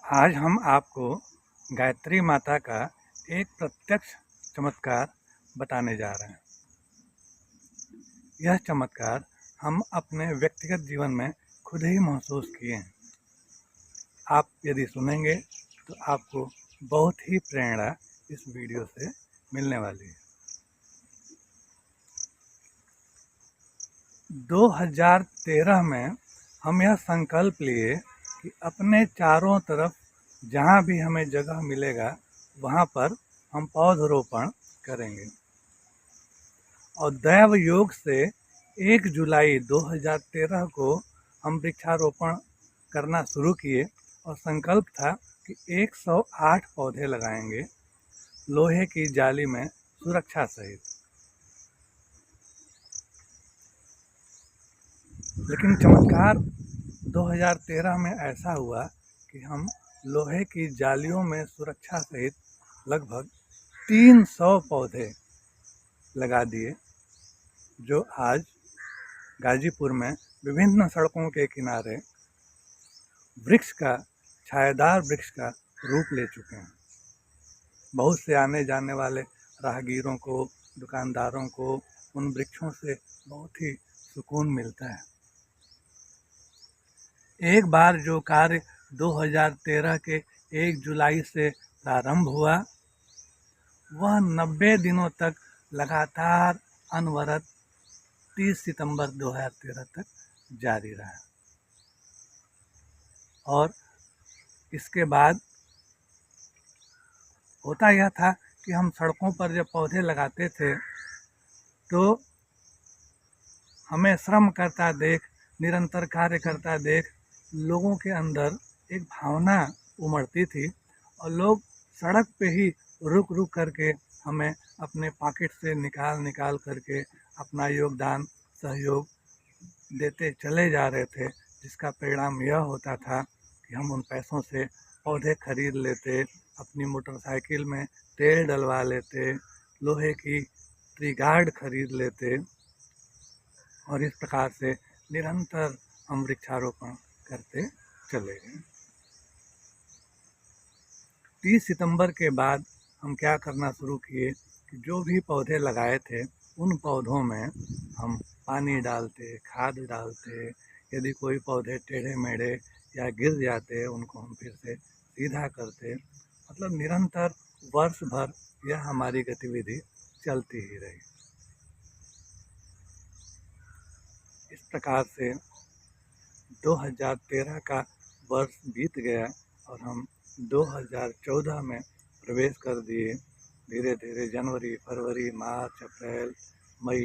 आज हम आपको गायत्री माता का एक प्रत्यक्ष चमत्कार बताने जा रहे हैं। यह चमत्कार हम अपने व्यक्तिगत जीवन में खुद ही महसूस किए हैं। आप यदि सुनेंगे तो आपको बहुत ही प्रेरणा इस वीडियो से मिलने वाली है। 2013 में हम यह संकल्प लिए कि अपने चारों तरफ जहाँ भी हमें जगह मिलेगा वहाँ पर हम पौधरोपण करेंगे। और दैव योग से 1 जुलाई 2013 को हम वृक्षारोपण करना शुरू किए और संकल्प था कि 108 पौधे लगाएंगे लोहे की जाली में सुरक्षा सहित। लेकिन चमत्कार 2013 में ऐसा हुआ कि हम लोहे की जालियों में सुरक्षा सहित लगभग 300 पौधे लगा दिए, जो आज गाजीपुर में विभिन्न सड़कों के किनारे छायादार वृक्ष का रूप ले चुके हैं। बहुत से आने जाने वाले राहगीरों को, दुकानदारों को उन वृक्षों से बहुत ही सुकून मिलता है। एक बार जो कार्य 2013 के 1 जुलाई से प्रारंभ हुआ, वह 90 दिनों तक लगातार अनवरत 30 सितंबर 2013 तक जारी रहा। और इसके बाद होता यह था कि हम सड़कों पर जब पौधे लगाते थे तो हमें श्रम करता देख, निरंतर कार्य करता देख लोगों के अंदर एक भावना उमड़ती थी और लोग सड़क पे ही रुक रुक करके हमें अपने पॉकेट से निकाल करके अपना योगदान, सहयोग देते चले जा रहे थे, जिसका परिणाम यह होता था कि हम उन पैसों से पौधे खरीद लेते, अपनी मोटरसाइकिल में तेल डलवा लेते, लोहे की ट्री गार्ड खरीद लेते और इस प्रकार से निरंतर हम वृक्षारोपण करते चले गए। 30 सितंबर के बाद हम क्या करना शुरू किए कि जो भी पौधे लगाए थे उन पौधों में हम पानी डालते, खाद डालते। यदि कोई पौधे टेढ़े मेढ़े या गिर जाते उनको हम फिर से सीधा करते। मतलब निरंतर वर्ष भर यह हमारी गतिविधि चलती ही रही। इस प्रकार से 2013 का वर्ष बीत गया और हम 2014 में प्रवेश कर दिए। धीरे धीरे जनवरी, फरवरी, मार्च, अप्रैल, मई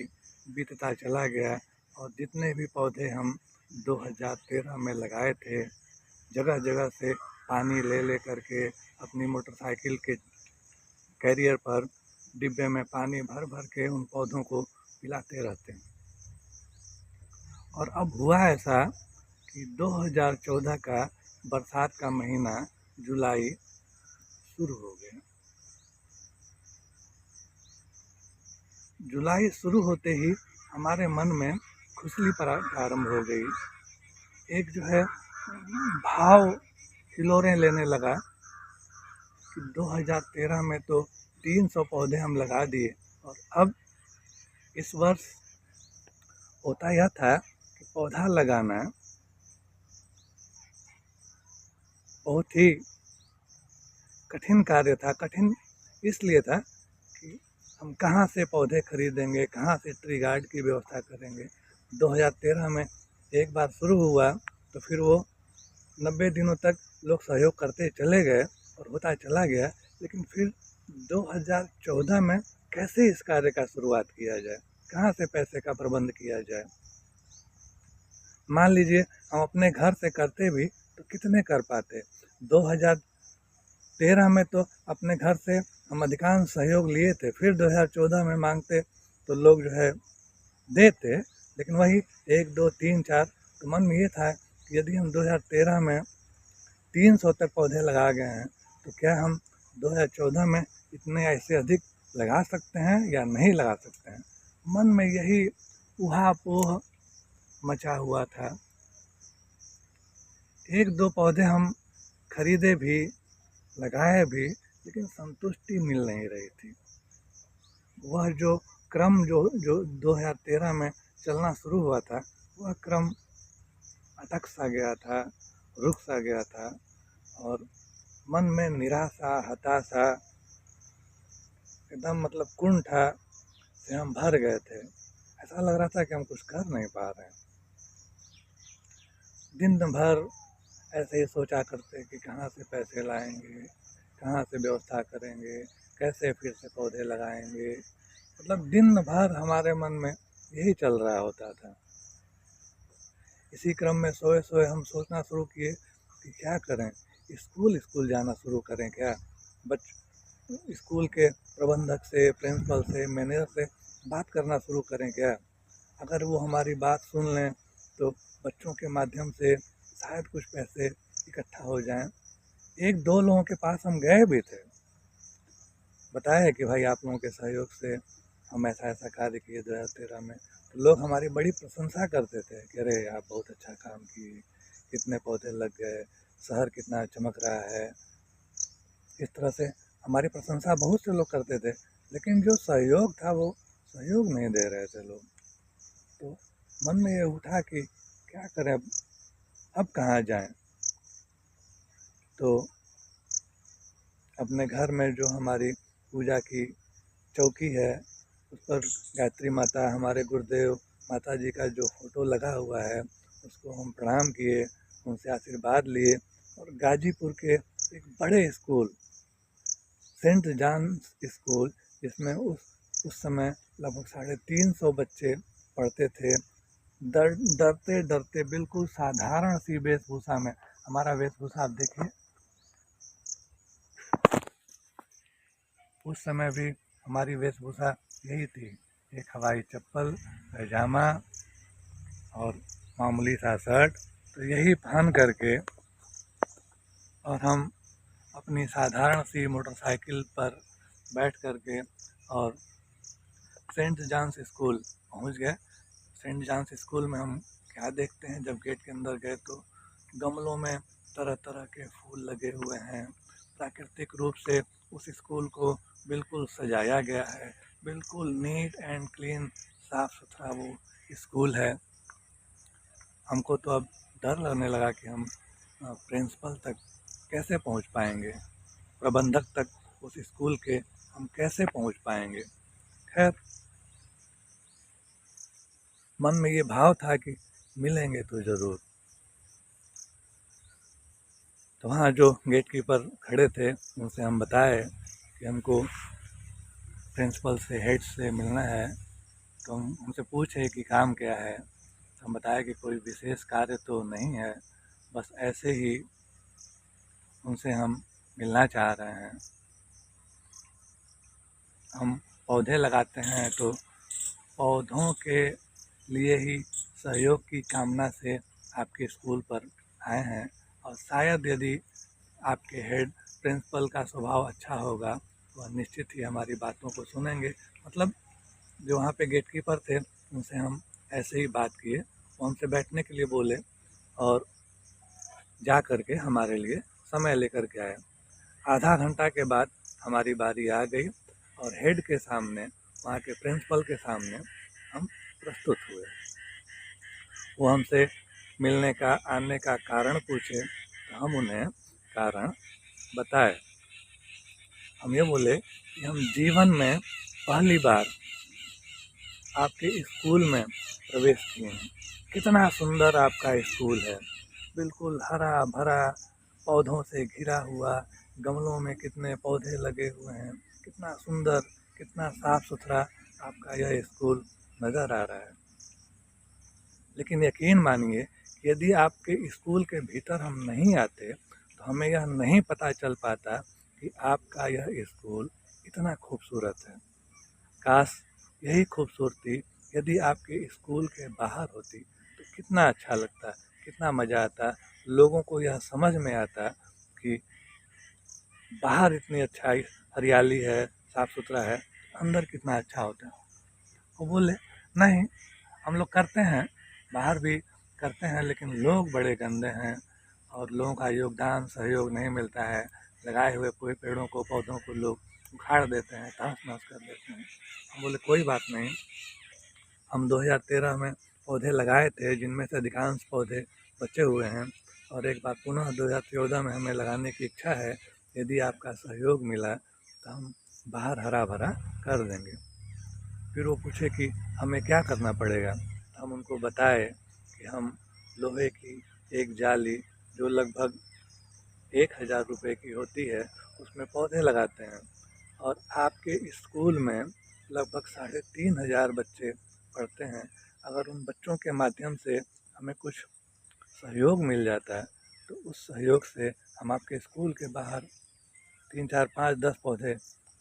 बीतता चला गया और जितने भी पौधे हम 2013 में लगाए थे, जगह जगह से पानी ले करके अपनी मोटरसाइकिल के कैरियर पर डिब्बे में पानी भर भर के उन पौधों को पिलाते रहते हैं। और अब हुआ ऐसा कि 2014 का बरसात का महीना जुलाई शुरू हो गया। जुलाई शुरू होते ही हमारे मन में खुशली प्रारंभ हो गई। एक जो है भाव हिलोरें लेने लगा कि 2013 में तो 300 पौधे हम लगा दिए और अब इस वर्ष होता यह था कि पौधा लगाना बहुत ही कठिन कार्य था। कठिन इसलिए था कि हम कहाँ से पौधे खरीदेंगे, कहाँ से ट्री गार्ड की व्यवस्था करेंगे। 2013 में एक बार शुरू हुआ तो फिर वो 90 दिनों तक लोग सहयोग करते चले गए और होता चला गया। लेकिन फिर 2014 में कैसे इस कार्य का शुरुआत किया जाए, कहाँ से पैसे का प्रबंध किया जाए। मान लीजिए हम अपने घर से करते भी तो कितने कर पाते। 2013 में तो अपने घर से हम अधिकांश सहयोग लिए थे, फिर 2014 में मांगते तो लोग जो है देते, लेकिन वही 1, 2, 3, 4। तो मन में ये था कि यदि हम 2013 में 300 तक पौधे लगा गए हैं तो क्या हम 2014 में इतने ऐसे अधिक लगा सकते हैं या नहीं लगा सकते हैं। मन में यही ऊहापोह मचा हुआ था। 1-2 पौधे हम खरीदे भी, लगाए भी, लेकिन संतुष्टि मिल नहीं रही थी। वह जो क्रम जो जो 2013 में चलना शुरू हुआ था, वह क्रम अटक सा गया था, रुक सा गया था, और मन में निराशा, हताशा, एकदम मतलब कुंठा से हम भर गए थे। ऐसा लग रहा था कि हम कुछ कर नहीं पा रहे हैं। दिन भर ऐसे ही सोचा करते कि कहाँ से पैसे लाएंगे, कहाँ से व्यवस्था करेंगे, कैसे फिर से पौधे लगाएंगे। मतलब दिन भर हमारे मन में यही चल रहा होता था। इसी क्रम में सोए सोए हम सोचना शुरू किए कि क्या करें, स्कूल जाना शुरू करें क्या। स्कूल के प्रबंधक से, प्रिंसिपल से, मैनेजर से बात करना शुरू करें क्या। अगर वो हमारी बात सुन लें तो बच्चों के माध्यम से शायद कुछ पैसे इकट्ठा हो जाएं। एक दो लोगों के पास हम गए भी थे, बताया कि भाई आप लोगों के सहयोग से हम ऐसा ऐसा कार्य किए 2013 में। तो लोग हमारी बड़ी प्रशंसा करते थे कि अरे आप बहुत अच्छा काम किए, कितने पौधे लग गए, शहर कितना चमक रहा है। इस तरह से हमारी प्रशंसा बहुत से लोग करते थे, लेकिन जो सहयोग था वो सहयोग नहीं दे रहे थे लोग। तो मन में ये उठा कि क्या करें, अब कहाँ जाएं। तो अपने घर में जो हमारी पूजा की चौकी है, उस पर गायत्री माता, हमारे गुरुदेव माता जी का जो फोटो लगा हुआ है, उसको हम प्रणाम किए, उनसे आशीर्वाद लिए, और गाजीपुर के एक बड़े स्कूल, सेंट जॉन्स स्कूल, जिसमें उस समय लगभग 350 बच्चे पढ़ते थे, डरते डरते बिल्कुल साधारण सी वेशभूषा में। हमारा वेशभूषा आप देखिए, उस समय भी हमारी वेशभूषा यही थी, एक हवाई चप्पल, पैजामा और मामूली सा शर्ट। तो यही पहन करके और हम अपनी साधारण सी मोटरसाइकिल पर बैठ करके और सेंट जॉन्स स्कूल पहुंच गए। सेंट जॉन्स स्कूल में हम क्या देखते हैं, जब गेट के अंदर गए तो गमलों में तरह तरह के फूल लगे हुए हैं। प्राकृतिक रूप से उस स्कूल को बिल्कुल सजाया गया है, बिल्कुल नीट एंड क्लीन, साफ सुथरा वो स्कूल है। हमको तो अब डर लगने लगा कि हम प्रिंसिपल तक कैसे पहुंच पाएंगे, प्रबंधक तक उस स्कूल के हम कैसे पहुंच पाएंगे। खैर, मन में ये भाव था कि मिलेंगे तो ज़रूर। तो वहाँ जो गेट कीपर खड़े थे, उनसे हम बताए कि हमको प्रिंसिपल से, हेड से मिलना है। तो हम उनसे पूछे कि काम क्या है। तो हम बताया कि कोई विशेष कार्य तो नहीं है, बस ऐसे ही उनसे हम मिलना चाह रहे हैं। हम पौधे लगाते हैं तो पौधों के लिए ही सहयोग की कामना से आपके स्कूल पर आए हैं, और शायद यदि आपके हेड प्रिंसिपल का स्वभाव अच्छा होगा तो वह निश्चित ही हमारी बातों को सुनेंगे। मतलब जो वहाँ पे गेट कीपर थे, उनसे हम ऐसे ही बात किए, वो हमसे बैठने के लिए बोले और जा कर के हमारे लिए समय लेकर के आए। आधा घंटा के बाद हमारी बारी आ गई और हेड के सामने, वहाँ के प्रिंसिपल के सामने हम प्रस्तुत हुए। वो हमसे मिलने का, आने का कारण पूछे तो हम उन्हें कारण बताए। हम ये बोले कि हम जीवन में पहली बार आपके स्कूल में प्रवेश किए हैं। कितना सुंदर आपका स्कूल है, बिल्कुल हरा भरा, पौधों से घिरा हुआ, गमलों में कितने पौधे लगे हुए हैं, कितना सुंदर, कितना साफ सुथरा आपका यह स्कूल नज़र आ रहा है। लेकिन यकीन मानिए कि यदि आपके स्कूल के भीतर हम नहीं आते तो हमें यह नहीं पता चल पाता कि आपका यह स्कूल इतना खूबसूरत है। काश यही खूबसूरती यदि आपके स्कूल के बाहर होती तो कितना अच्छा लगता, कितना मज़ा आता, लोगों को यह समझ में आता कि बाहर इतनी अच्छा हरियाली है, साफ़ सुथरा है, अंदर कितना अच्छा होता है। वो बोले नहीं, हम लोग करते हैं, बाहर भी करते हैं, लेकिन लोग बड़े गंदे हैं और लोगों का योगदान सहयोग नहीं मिलता है। लगाए हुए पूरे पेड़ों को पौधों को लोग उखाड़ देते हैं, तहस नहस कर देते हैं। हम बोले कोई बात नहीं, हम 2013 में पौधे लगाए थे जिनमें से अधिकांश पौधे बचे हुए हैं और एक बार पुनः 2014 में हमें लगाने की इच्छा है। यदि आपका सहयोग मिला तो हम बाहर हरा भरा कर देंगे। फिर वो पूछे कि हमें क्या करना पड़ेगा। हम उनको बताए कि हम लोहे की एक जाली जो लगभग 1000 रुपये की होती है उसमें पौधे लगाते हैं और आपके स्कूल में लगभग 3500 बच्चे पढ़ते हैं। अगर उन बच्चों के माध्यम से हमें कुछ सहयोग मिल जाता है तो उस सहयोग से हम आपके स्कूल के बाहर 3 4 5 10 पौधे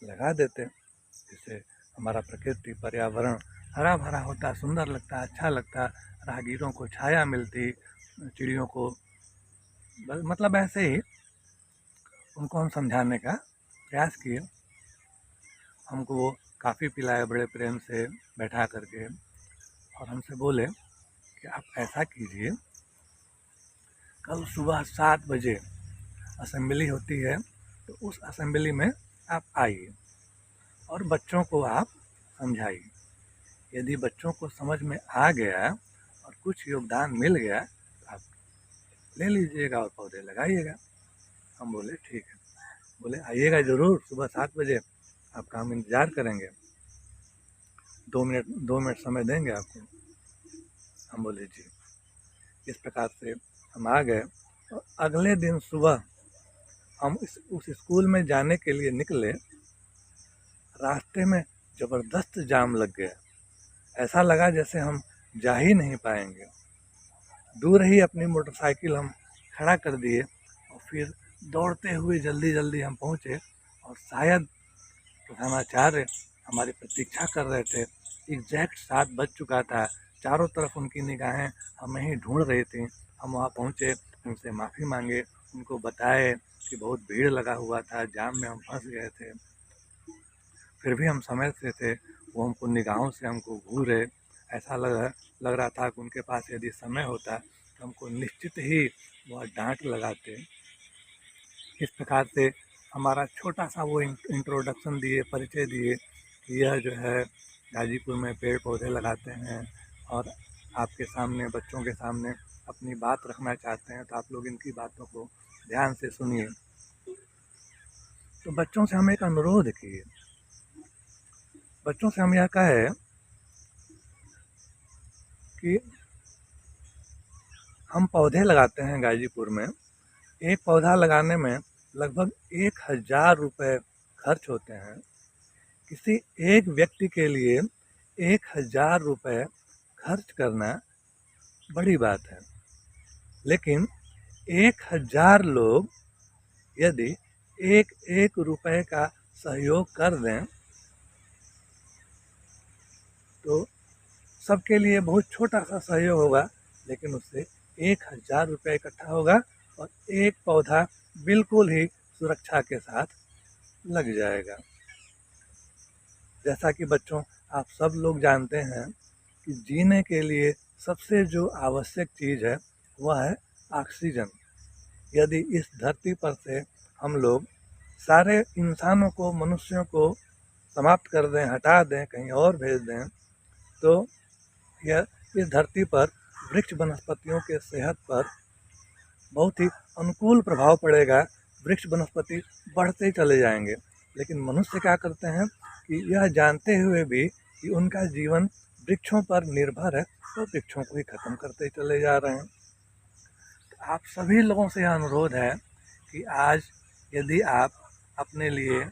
लगा देते, जिससे हमारा प्रकृति पर्यावरण हरा भरा होता, सुंदर लगता, अच्छा लगता, राहगीरों को छाया मिलती, चिड़ियों को मतलब ऐसे ही उनको हम समझाने का प्रयास किए। हमको वो काफ़ी पिलाए बड़े प्रेम से बैठा करके और हमसे बोले कि आप ऐसा कीजिए, कल सुबह 7 बजे असेंबली होती है तो उस असेंबली में आप आइए और बच्चों को आप समझाइए। यदि बच्चों को समझ में आ गया और कुछ योगदान मिल गया तो आप ले लीजिएगा और पौधे लगाइएगा। हम बोले ठीक है। बोले आइएगा ज़रूर, सुबह 7 बजे आपका हम इंतज़ार करेंगे, 2 मिनट समय देंगे आपको। हम बोले जी। इस प्रकार से हम आ गए और अगले दिन सुबह हम उस स्कूल में जाने के लिए निकले। रास्ते में ज़बरदस्त जाम लग गया, ऐसा लगा जैसे हम जा ही नहीं पाएंगे। दूर ही अपनी मोटरसाइकिल हम खड़ा कर दिए और फिर दौड़ते हुए जल्दी जल्दी हम पहुँचे और शायद प्रधानाचार्य हमारी प्रतीक्षा कर रहे थे। एग्जैक्ट 7 बज चुका था, चारों तरफ उनकी निगाहें हमें ही ढूंढ रही थी। हम वहाँ पहुँचे, उनसे माफ़ी मांगे, उनको बताए कि बहुत भीड़ लगा हुआ था, जाम में हम फंस गए थे। फिर भी हम समय से थे, वो हमको निगाहों से हमको घूरे। ऐसा लग रहा था कि उनके पास यदि समय होता तो हमको निश्चित ही वह डांट लगाते। इस प्रकार से हमारा छोटा सा वो इंट्रोडक्शन दिए, परिचय दिए कि यह जो है गाजीपुर में पेड़ पौधे लगाते हैं और आपके सामने, बच्चों के सामने अपनी बात रखना चाहते हैं, तो आप लोग इनकी बातों को ध्यान से सुनिए। तो बच्चों से हम एक अनुरोध किए, बच्चों से हम यह कहे कि हम पौधे लगाते हैं गाजीपुर में, एक पौधा लगाने में लगभग 1000 रुपये खर्च होते हैं। किसी एक व्यक्ति के लिए 1000 रुपये खर्च करना बड़ी बात है, लेकिन 1000 लोग यदि एक एक रुपये का सहयोग कर दें तो सबके लिए बहुत छोटा सा सहयोग होगा, लेकिन उससे 1000 रुपये इकट्ठा होगा और एक पौधा बिल्कुल ही सुरक्षा के साथ लग जाएगा। जैसा कि बच्चों आप सब लोग जानते हैं कि जीने के लिए सबसे जो आवश्यक चीज़ है वह है ऑक्सीजन। यदि इस धरती पर से हम लोग सारे इंसानों को, मनुष्यों को समाप्त कर दें, हटा दें, कहीं और भेज दें, तो यह इस धरती पर वृक्ष वनस्पतियों के सेहत पर बहुत ही अनुकूल प्रभाव पड़ेगा। वृक्ष वनस्पति बढ़ते चले जाएंगे, लेकिन मनुष्य क्या करते हैं कि यह जानते हुए भी कि उनका जीवन वृक्षों पर निर्भर है तो वृक्षों को ही ख़त्म करते चले जा रहे हैं। तो आप सभी लोगों से यह अनुरोध है कि आज यदि आप अपने लिए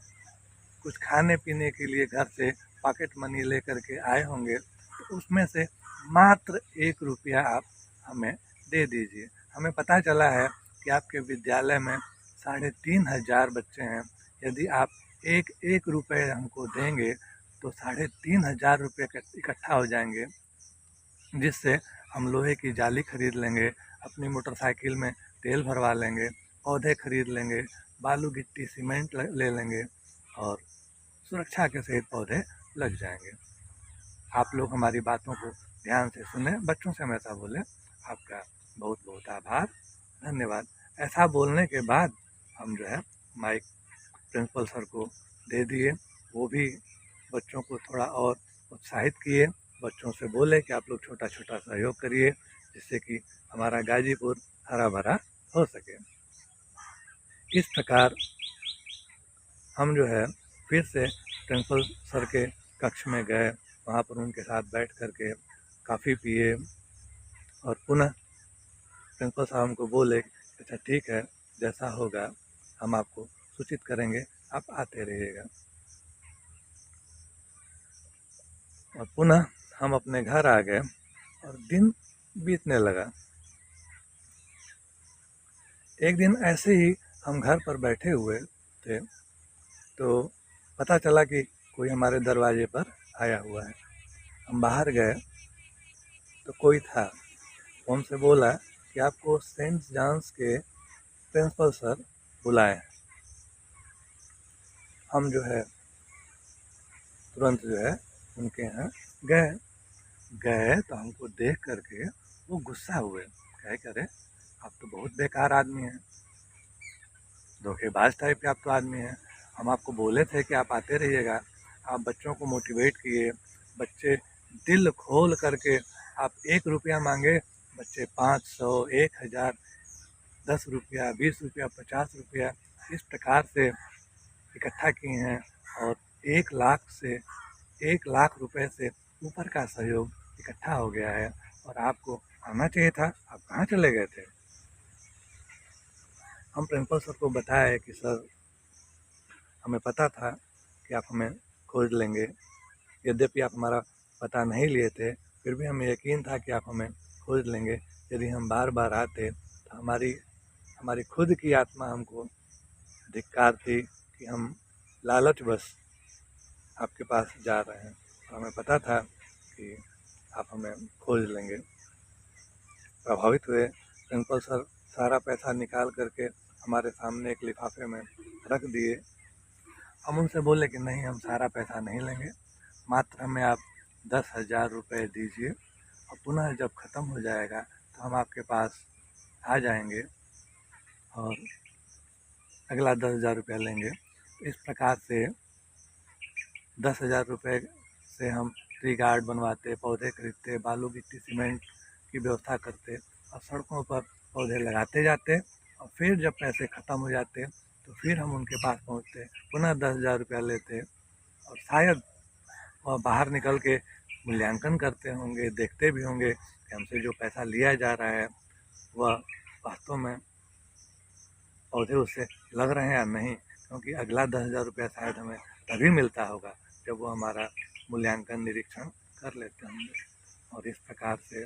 कुछ खाने पीने के लिए घर से पॉकेट मनी लेकर के आए होंगे तो उसमें से मात्र 1 रुपया आप हमें दे दीजिए। हमें पता चला है कि आपके विद्यालय में 3500 बच्चे हैं। यदि आप एक एक रुपये हमको देंगे तो 3500 रुपये इकट्ठा हो जाएंगे, जिससे हम लोहे की जाली खरीद लेंगे, अपनी मोटरसाइकिल में तेल भरवा लेंगे, पौधे खरीद लेंगे, बालू गिट्टी सीमेंट ले लेंगे और सुरक्षा के सहित पौधे लग जाएंगे। आप लोग हमारी बातों को ध्यान से सुने, बच्चों से हमेशा बोलें। आपका बहुत बहुत आभार, धन्यवाद। ऐसा बोलने के बाद हम जो है माइक प्रिंसिपल सर को दे दिए। वो भी बच्चों को थोड़ा और उत्साहित किए, बच्चों से बोले कि आप लोग छोटा छोटा सहयोग करिए जिससे कि हमारा गाजीपुर हरा भरा हो सके। इस प्रकार हम जो है फिर से प्रिंसिपल सर के कक्ष में गए, वहाँ पर उनके साथ बैठ कर के काफ़ी पिए और पुनः प्रिंसिपल साहब हमको बोले अच्छा ठीक है, जैसा होगा हम आपको सूचित करेंगे, आप आते रहिएगा। और पुनः हम अपने घर आ गए और दिन बीतने लगा। एक दिन ऐसे ही हम घर पर बैठे हुए थे तो पता चला कि कोई हमारे दरवाजे पर आया हुआ है। हम बाहर गए तो कोई था, वो हमसे बोला कि आपको सेंट जॉन्स के प्रिंसिपल सर बुलाए हैं। हम जो है तुरंत जो है उनके यहाँ गए तो हमको देख करके वो गुस्सा हुए, कहे करे आप तो बहुत बेकार आदमी हैं, धोखेबाज टाइप के आप तो आदमी हैं। हम आपको बोले थे कि आप आते रहिएगा, आप बच्चों को मोटिवेट किए, बच्चे दिल खोल करके आप 1 रुपया मांगे, बच्चे 500, 1000, 10 रुपया, 20 रुपया, 50 रुपया इस प्रकार से इकट्ठा किए हैं और 1 लाख रुपए से ऊपर का सहयोग इकट्ठा हो गया है और आपको आना चाहिए था, आप कहाँ चले गए थे। हम प्रिंसिपल सर को बताया कि सर हमें पता था कि आप हमें खोज लेंगे, यद्यपि आप हमारा पता नहीं लिए थे फिर भी हमें यकीन था कि आप हमें खोज लेंगे। यदि हम बार बार आते तो हमारी खुद की आत्मा हमको धिक्कार थी कि हम लालचवश आपके पास जा रहे हैं, तो हमें पता था कि आप हमें खोज लेंगे। प्रभावित हुए, प्रिंसिपल सर सारा पैसा निकाल करके हमारे सामने एक लिफाफे में रख दिए। हम उनसे बोले कि नहीं, हम सारा पैसा नहीं लेंगे, मात्र हमें आप 10,000 रुपये दीजिए और पुनः जब ख़त्म हो जाएगा तो हम आपके पास आ जाएंगे और अगला 10,000 रुपया लेंगे। इस प्रकार से 10,000 रुपये से हम ट्री गार्ड बनवाते, पौधे खरीदते, बालू गिट्टी सीमेंट की व्यवस्था करते और सड़कों पर पौधे लगाते जाते और फिर जब पैसे ख़त्म हो जाते तो फिर हम उनके पास पहुंचते, पुनः 10,000 रुपया लेते और शायद वह बाहर निकल के मूल्यांकन करते होंगे, देखते भी होंगे कि हमसे जो पैसा लिया जा रहा है वह वास्तव में पौधे उससे लग रहे हैं या नहीं, क्योंकि अगला 10,000 रुपया शायद हमें तभी मिलता होगा जब वो हमारा मूल्यांकन निरीक्षण कर लेते होंगे। और इस प्रकार से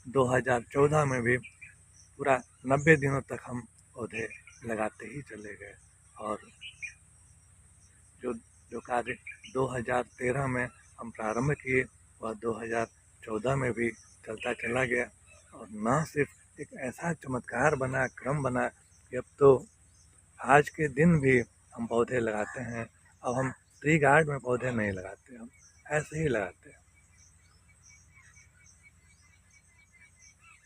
2014 में भी पूरा 90 दिनों तक हम पौधे लगाते ही चले गए और जो कार्य 2013 में हम प्रारंभ किए वह 2014 में भी चलता चला गया और न सिर्फ एक ऐसा चमत्कार बना, क्रम बना कि अब तो आज के दिन भी हम पौधे लगाते हैं। अब हम ट्री गार्ड में पौधे नहीं लगाते, हम ऐसे ही लगाते हैं।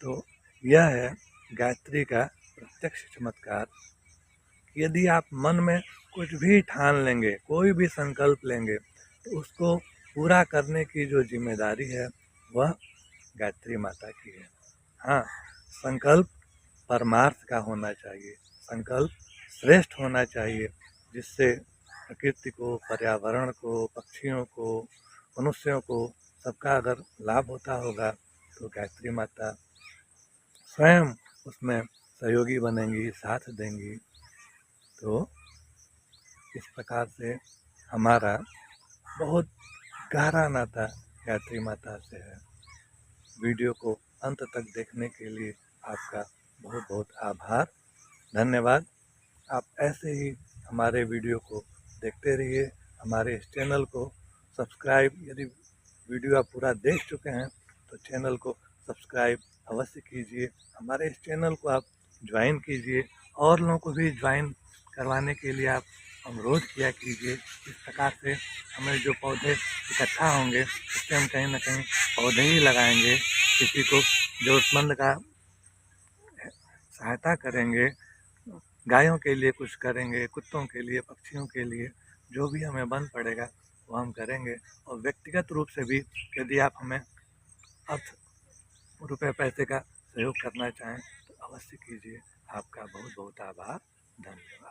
तो यह है गायत्री का प्रत्यक्ष चमत्कार। यदि आप मन में कुछ भी ठान लेंगे, कोई भी संकल्प लेंगे तो उसको पूरा करने की जो जिम्मेदारी है वह गायत्री माता की है। हाँ, संकल्प परमार्थ का होना चाहिए, संकल्प श्रेष्ठ होना चाहिए जिससे प्रकृति को, पर्यावरण को, पक्षियों को, मनुष्यों को सबका अगर लाभ होता होगा तो गायत्री माता स्वयं उसमें सहयोगी बनेंगी, साथ देंगी। तो इस प्रकार से हमारा बहुत गहरा नाता गायत्री माता से है। वीडियो को अंत तक देखने के लिए आपका बहुत बहुत आभार, धन्यवाद। आप ऐसे ही हमारे वीडियो को देखते रहिए, हमारे इस चैनल को सब्सक्राइब, यदि वीडियो आप पूरा देख चुके हैं तो चैनल को सब्सक्राइब अवश्य कीजिए, हमारे इस चैनल को आप ज्वाइन कीजिए और लोगों को भी ज्वाइन करवाने के लिए आप अनुरोध किया कीजिए। इस प्रकार से हमें जो पौधे इकट्ठा होंगे उससे हम कहीं ना कहीं पौधे ही लगाएंगे, किसी को ज़रूरतमंद का सहायता करेंगे, गायों के लिए कुछ करेंगे, कुत्तों के लिए, पक्षियों के लिए, जो भी हमें बन पड़ेगा वो हम करेंगे। और व्यक्तिगत रूप से भी यदि आप हमें अर्थ रुपए पैसे का सहयोग करना चाहें तो अवश्य कीजिए। आपका बहुत बहुत आभार, धन्यवाद।